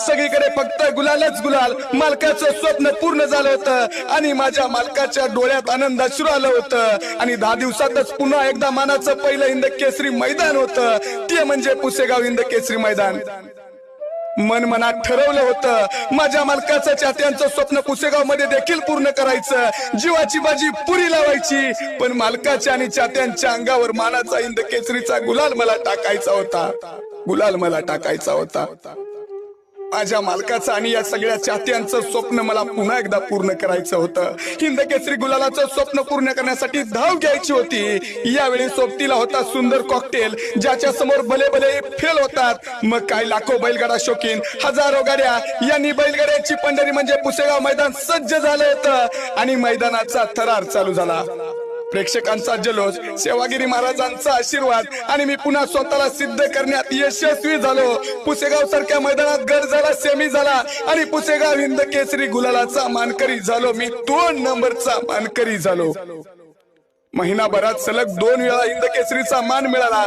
सगळीकडे फक्त गुलालच गुलाल. मालकाचं स्वप्न पूर्ण झालं होतं आणि माझ्या मालकाच्या डोळ्यात आनंद अश्रू आलं होतं. आणि 10 दिवसातच पुन्हा एकदा मानाचं पहिलं हिंद केसरी मैदान होतं, ते म्हणजे पुसेगाव हिंद केसरी मैदान. मन मनात ठरवलं होतं माझ्या मालकाचं चाहत्यांचं स्वप्न पुसेगाव मध्ये देखील पूर्ण करायचं, जीवाची बाजी पुरी लावायची. पण मालकाच्या आणि चाहत्यांच्या अंगावर मानाचा हिंद केसरीचा गुलाल मला टाकायचा होता, गुलाल मला टाकायचा होता. माझ्या मालकाचं आणि या सगळ्या चाहत्यांचं स्वप्न मला पुन्हा एकदा पूर्ण करायचं होतं. हिंद केसरी गुलालाचं स्वप्न पूर्ण करण्यासाठी धाव घ्यायची होती. यावेळी सोबतीला होता सुंदर कॉकटेल, ज्याच्या समोर भले भले फेल होतात. मग काय लाखो बैलगाडा शौकीन, हजारो गाड्या यांनी बैलगाड्याची पंढरी म्हणजे पुसेगाव मैदान सज्ज झालं होतं आणि मैदानाचा थरार चालू झाला. प्रेक्षकांचा जल्लोष, सेवागिरी महाराजांचा आशीर्वाद आणि मी पुन्हा स्वतःला सिद्ध करण्यात यशस्वी झालो. पुसेगाव सारख्या मैदानात गड झाला, सेमी झाला आणि पुसेगाव हिंद केसरी गुलालाचा मानकरी झालो. मी 2 नंबरचा मानकरी झालो. महिनाभरात सलग 2 वेळा हिंद केसरीचा मान मिळाला.